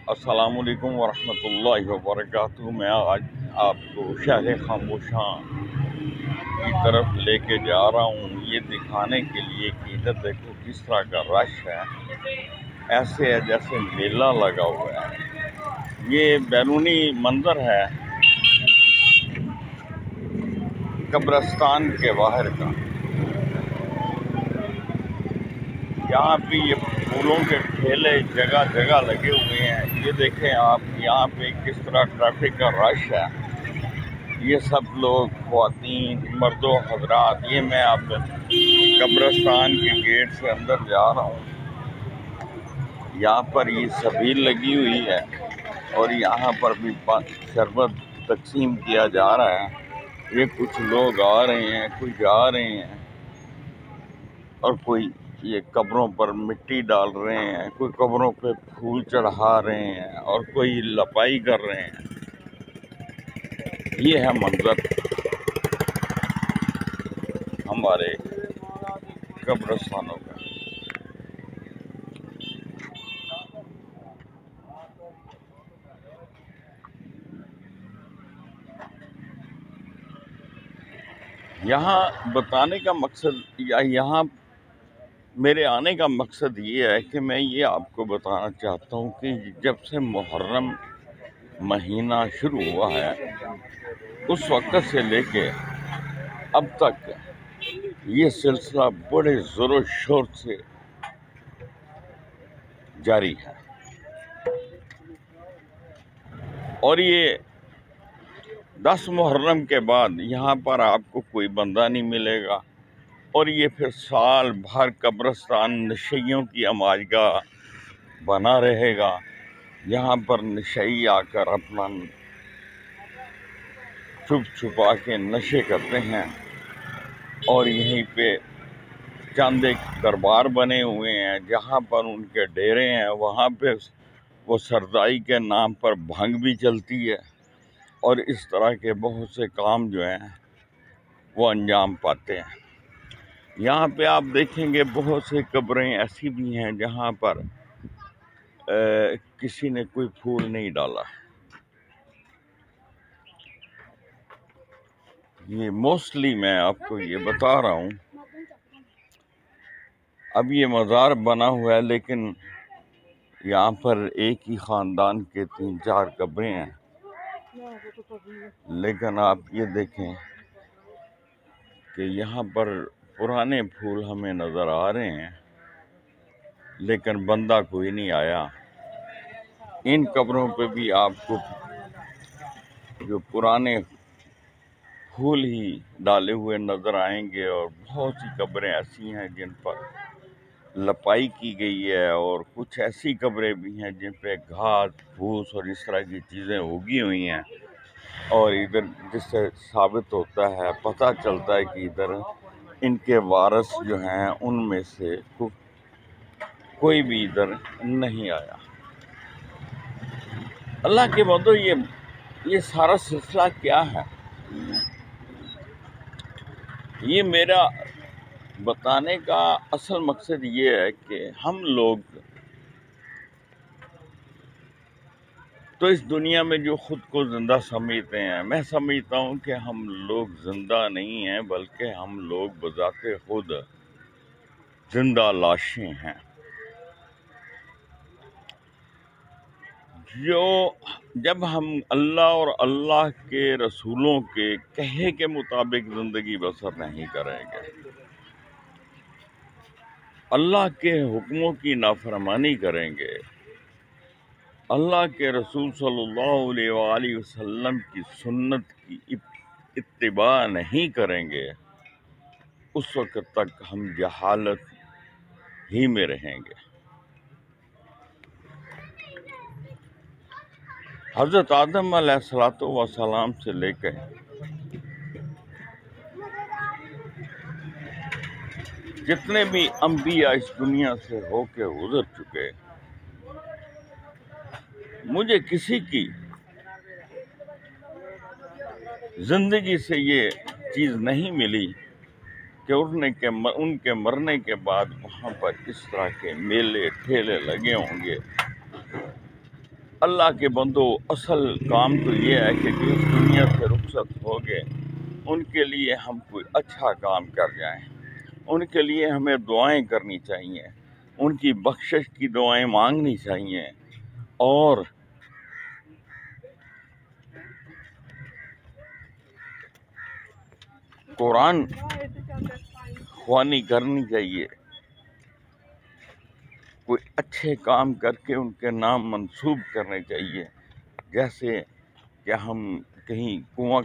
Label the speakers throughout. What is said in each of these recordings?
Speaker 1: السلام علیکم ورحمۃ اللہ وبرکاتہ۔ میں آج آپ کو شہر خاموشاں کی طرف لے کے جا رہا ہوں، یہ دکھانے کے لیے کہ ادھر دیکھو کس طرح کا رش ہے، ایسے ہے جیسے میلہ لگا ہوا ہے۔ یہ بیرونی منظر ہے قبرستان کے باہر کا۔ یہاں پہ یہ پھولوں کے ٹھیلے جگہ جگہ لگے ہوئے ہیں۔ یہ دیکھیں آپ یہاں پہ کس طرح ٹریفک کا رش ہے۔ یہ سب لوگ، خواتین، مرد و حضرات، یہ میں آپ قبرستان کے گیٹ سے اندر جا رہا ہوں۔ یہاں پر یہ سبیل لگی ہوئی ہے اور یہاں پر بھی شربت تقسیم کیا جا رہا ہے۔ یہ کچھ لوگ آ رہے ہیں، کوئی جا رہے ہیں، اور کوئی یہ قبروں پر مٹی ڈال رہے ہیں، کوئی قبروں پہ پھول چڑھا رہے ہیں، اور کوئی لپائی کر رہے ہیں۔ یہ ہے منظر ہمارے قبرستانوں کا۔ یہاں بتانے کا مقصد، یا یہاں میرے آنے کا مقصد یہ ہے کہ میں یہ آپ کو بتانا چاہتا ہوں کہ جب سے محرم مہینہ شروع ہوا ہے، اس وقت سے لے کے اب تک یہ سلسلہ بڑے زور و شور سے جاری ہے، اور یہ 10 محرم کے بعد یہاں پر آپ کو کوئی بندہ نہیں ملے گا، اور یہ پھر سال بھر قبرستان نشیوں کی اماجگاہ بنا رہے گا۔ یہاں پر نشئی آ کر اپنا چھپ چھپا کے نشے کرتے ہیں، اور یہیں پہ چند ایک دربار بنے ہوئے ہیں جہاں پر ان کے ڈیرے ہیں۔ وہاں پہ وہ سردائی کے نام پر بھنگ بھی چلتی ہے، اور اس طرح کے بہت سے کام جو ہیں وہ انجام پاتے ہیں۔ یہاں پہ آپ دیکھیں گے بہت سے قبریں ایسی بھی ہیں جہاں پر کسی نے کوئی پھول نہیں ڈالا۔ یہ موسٹلی میں آپ کو یہ بتا رہا ہوں، اب یہ مزار بنا ہوا ہے، لیکن یہاں پر ایک ہی خاندان کے 3-4 قبریں ہیں۔ لیکن آپ یہ دیکھیں کہ یہاں پر پرانے پھول ہمیں نظر آ رہے ہیں، لیکن بندہ کوئی نہیں آیا۔ ان قبروں پہ بھی آپ کو جو پرانے پھول ہی ڈالے ہوئے نظر آئیں گے، اور بہت سی قبریں ایسی ہیں جن پر لپائی کی گئی ہے، اور کچھ ایسی قبریں بھی ہیں جن پہ گھاس پھوس اور اس طرح کی چیزیں اگی ہوئی ہیں، اور ادھر جس سے ثابت ہوتا ہے، پتہ چلتا ہے کہ ادھر ان کے وارث جو ہیں ان میں سے کوئی بھی ادھر نہیں آیا۔ اللہ کے بندو، یہ سارا سلسلہ کیا ہے؟ یہ میرا بتانے کا اصل مقصد یہ ہے کہ ہم لوگ تو اس دنیا میں جو خود کو زندہ سمجھتے ہیں، میں سمجھتا ہوں کہ ہم لوگ زندہ نہیں ہیں، بلکہ ہم لوگ بذات خود زندہ لاشیں ہیں، جب ہم اللہ اور اللہ کے رسولوں کے کہے کے مطابق زندگی بسر نہیں کریں گے، اللہ کے حکموں کی نافرمانی کریں گے، اللہ کے رسول صلی اللہ علیہ وآلہ وسلم کی سنت کی اتباع نہیں کریں گے، اس وقت تک ہم جہالت ہی میں رہیں گے۔ حضرت آدم علیہ السلام سے لے کے جتنے بھی انبیاء اس دنیا سے ہو کے گزر چکے، مجھے کسی کی زندگی سے یہ چیز نہیں ملی کہ ان کے مرنے کے بعد وہاں پر اس طرح کے میلے ٹھیلے لگے ہوں گے، اللہ کے بندو، اصل کام تو یہ ہے کہ جو اس دنیا سے رخصت ہو گئے ان کے لیے ہم کوئی اچھا کام کر جائیں، ان کے لیے ہمیں دعائیں کرنی چاہیے، ان کی بخشش کی دعائیں مانگنی چاہیے، اور قرآن خوانی کرنی چاہیے، کوئی اچھے کام کر کے ان کے نام منسوب کرنے چاہیے، جیسے کہ ہم کہیں کنواں،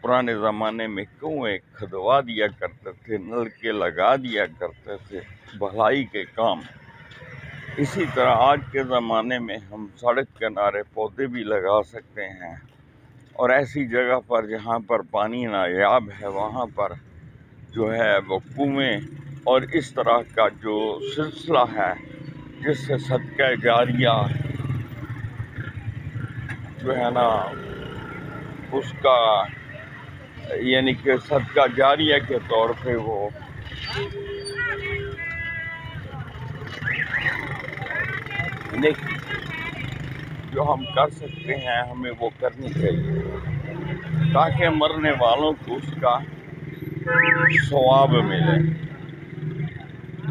Speaker 1: پرانے زمانے میں کنویں کھدوا دیا کرتے تھے، نلکے لگا دیا کرتے تھے، بھلائی کے کام۔ اسی طرح آج کے زمانے میں ہم سڑک کنارے پودے بھی لگا سکتے ہیں، اور ایسی جگہ پر جہاں پر پانی نایاب ہے وہاں پر جو ہے وہ کنویں اور اس طرح کا جو سلسلہ ہے جس سے صدقہ جاریہ جو ہے نا اس کا، یعنی کہ صدقہ جاریہ کے طور پہ وہ نیکی جو ہم کر سکتے ہیں ہمیں وہ کرنی چاہیے، تاکہ مرنے والوں کو اس کا ثواب ملے۔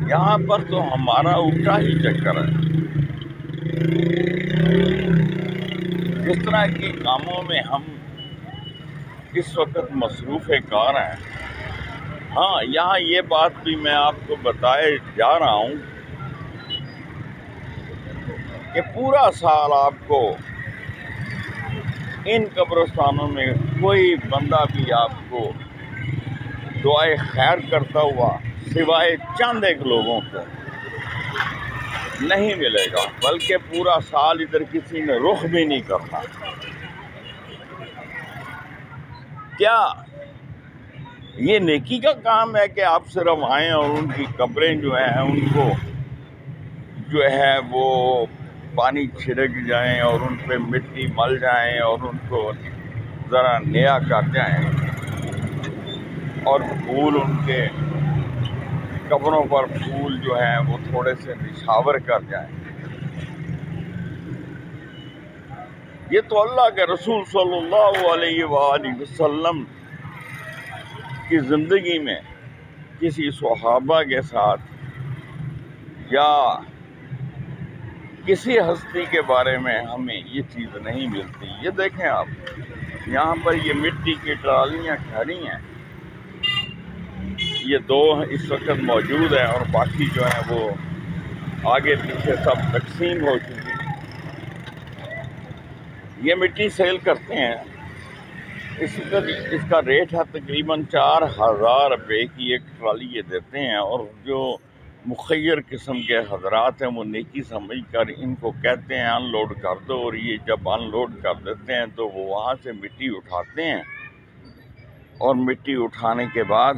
Speaker 1: یہاں پر تو ہمارا الٹا ہی چکر ہے، جس طرح کے کاموں میں ہم اس وقت مصروف کار ہیں۔ ہاں، یہاں یہ بات بھی میں آپ کو بتائے جا رہا ہوں کہ پورا سال آپ کو ان قبرستانوں میں کوئی بندہ بھی آپ کو دعائے خیر کرتا ہوا سوائے چند ایک لوگوں کو نہیں ملے گا، بلکہ پورا سال ادھر کسی نے رخ بھی نہیں کرنا۔ کیا یہ نیکی کا کام ہے کہ آپ صرف آئیں اور ان کی قبریں جو ہیں ان کو جو ہے وہ پانی چھڑک جائیں اور ان پہ مٹی مل جائیں اور ان کو ذرا نیا کر جائیں اور پھول ان کے قبروں پر پھول جو ہیں وہ تھوڑے سے نچھاور کر جائیں؟ یہ تو اللہ کے رسول صلی اللہ علیہ وآلہ وسلم کی زندگی میں کسی صحابہ کے ساتھ یا کسی ہستی کے بارے میں ہمیں یہ چیز نہیں ملتی۔ یہ دیکھیں آپ، یہاں پر یہ مٹی کی ٹرالیاں کھڑی ہیں، یہ دو اس وقت موجود ہیں اور باقی جو ہیں وہ آگے پیچھے سب تقسیم ہو چکی ہیں۔ یہ مٹی سیل کرتے ہیں، اس کا ریٹ ہے تقریباً 4000 روپے کی ایک ٹرالی یہ دیتے ہیں، اور جو مخیر قسم کے حضرات ہیں وہ نیکی سمجھ کر ان کو کہتے ہیں ان لوڈ کر دو، اور یہ جب ان لوڈ کر دیتے ہیں تو وہ وہاں سے مٹی اٹھاتے ہیں، اور مٹی اٹھانے کے بعد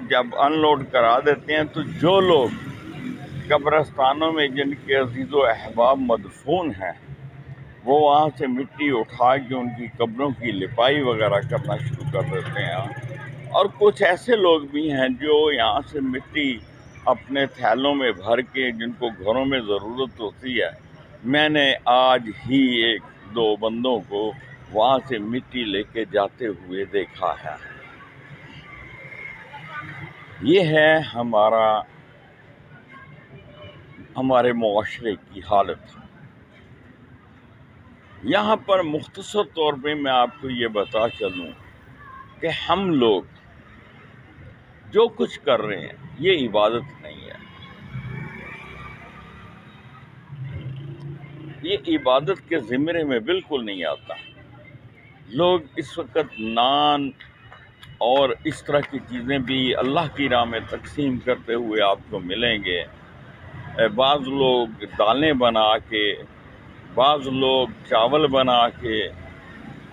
Speaker 1: جب ان لوڈ کرا دیتے ہیں تو جو لوگ قبرستانوں میں جن کے عزیز و احباب مدفون ہیں وہ وہاں سے مٹی اٹھا کے ان کی قبروں کی لپائی وغیرہ کرنا شروع کر دیتے ہیں، اور کچھ ایسے لوگ بھی ہیں جو یہاں سے مٹی اپنے تھیلوں میں بھر کے جن کو گھروں میں ضرورت ہوتی ہے۔ میں نے آج ہی ایک دو بندوں کو وہاں سے مٹی لے کے جاتے ہوئے دیکھا ہے۔ یہ ہے ہمارے معاشرے کی حالت۔ یہاں پر مختصر طور پہ میں آپ کو یہ بتا چلوں کہ ہم لوگ جو کچھ کر رہے ہیں یہ عبادت نہیں ہے، یہ عبادت کے زمرے میں بالکل نہیں آتا۔ لوگ اس وقت نان اور اس طرح کی چیزیں بھی اللہ کی راہ میں تقسیم کرتے ہوئے آپ کو ملیں گے۔ بعض لوگ دالیں بنا کے، بعض لوگ چاول بنا کے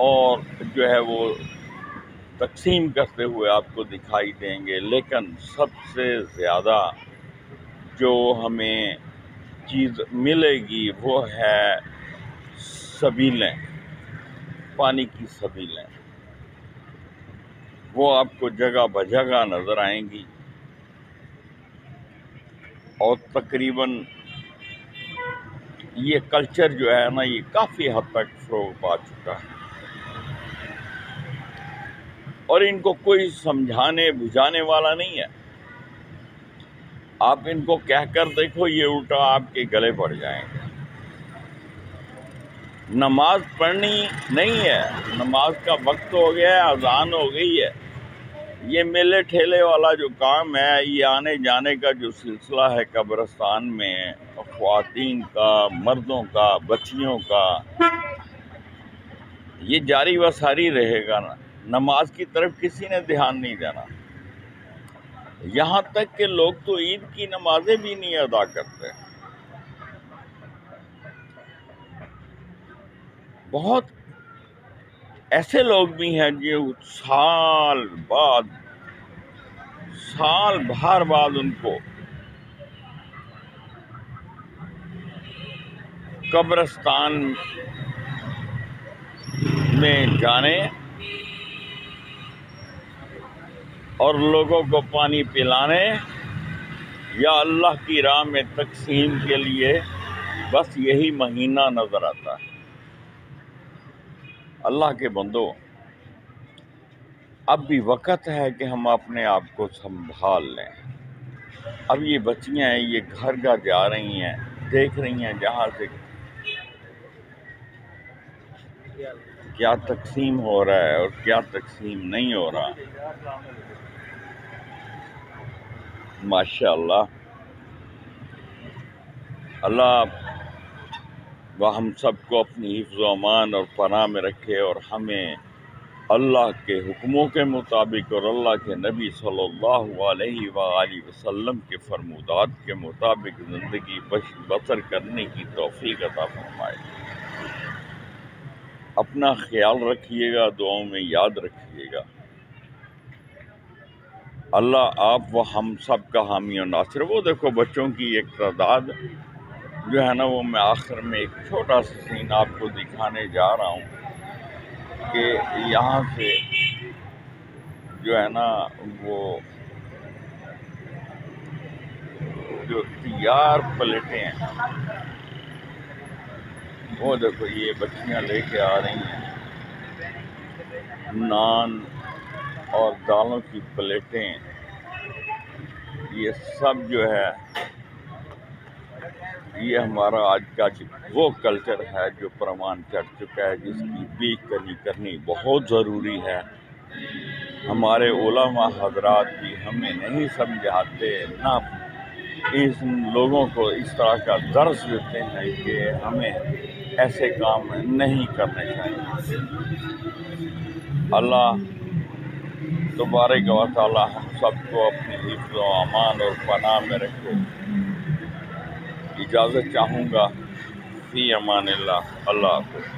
Speaker 1: اور جو ہے وہ تقسیم کرتے ہوئے آپ کو دکھائی دیں گے، لیکن سب سے زیادہ جو ہمیں چیز ملے گی وہ ہے سبیلیں، پانی کی سبیلیں۔ وہ آپ کو جگہ بجگہ نظر آئیں گی، اور تقریباً یہ کلچر جو ہے نا یہ کافی حد تک فروغ پا چکا ہے، اور ان کو کوئی سمجھانے بجھانے والا نہیں ہے۔ آپ ان کو کہہ کر دیکھو، یہ الٹا آپ کے گلے پڑ جائیں گے۔ نماز پڑھنی نہیں ہے، نماز کا وقت ہو گیا ہے، اذان ہو گئی ہے۔ یہ میلے ٹھیلے والا جو کام ہے، یہ آنے جانے کا جو سلسلہ ہے قبرستان میں، خواتین کا، مردوں کا، بچیوں کا، یہ جاری و ساری رہے گا نا۔ نماز کی طرف کسی نے دھیان نہیں دینا، یہاں تک کہ لوگ تو عید کی نمازیں بھی نہیں ادا کرتے۔ بہت ایسے لوگ بھی ہیں جو سال بھر بعد ان کو قبرستان میں جانے اور لوگوں کو پانی پلانے یا اللہ کی راہ میں تقسیم کے لیے بس یہی مہینہ نظر آتا ہے۔ اللہ کے بندو، اب بھی وقت ہے کہ ہم اپنے آپ کو سنبھال لیں۔ اب یہ بچیاں ہیں، یہ گھر گھر جا رہی ہیں، دیکھ رہی ہیں جہاں سے کیا تقسیم ہو رہا ہے اور کیا تقسیم نہیں ہو رہا۔ ماشاءاللہ، اللہ وہ ہم سب کو اپنی حفظ و امان اور پناہ میں رکھے، اور ہمیں اللہ کے حکموں کے مطابق اور اللہ کے نبی صلی اللہ علیہ وآلہ وسلم کے فرمودات کے مطابق زندگی بسر کرنے کی توفیق عطا فرمائے۔ اپنا خیال رکھیے گا، دعاؤں میں یاد رکھیے گا۔ اللہ آپ و ہم سب کا حامی و ناصر۔ وہ دیکھو بچوں کی ایک تعداد جو ہے نا، وہ میں آخر میں ایک چھوٹا سا سین آپ کو دکھانے جا رہا ہوں کہ یہاں سے جو ہے نا وہ جو تیار پلیٹیں ہیں، وہ دیکھو یہ بچیاں لے کے آ رہی ہیں، نان اور دالوں کی پلیٹیں، یہ سب جو ہے یہ ہمارا آج کا وہ کلچر ہے جو پروان چڑھ چکا ہے، جس کی بیک کرنی بہت ضروری ہے۔ ہمارے علماء حضرات بھی ہمیں نہیں سمجھاتے، نہ اس لوگوں کو اس طرح کا درس دیتے ہیں کہ ہمیں ایسے کام نہیں کرنے چاہیے۔ اللہ تبارک و تعالی ہم سب کو اپنی حفظ و امان اور پناہ میں رکھے۔ اجازت چاہوں گا، فی امان اللہ، اللہ حافظ۔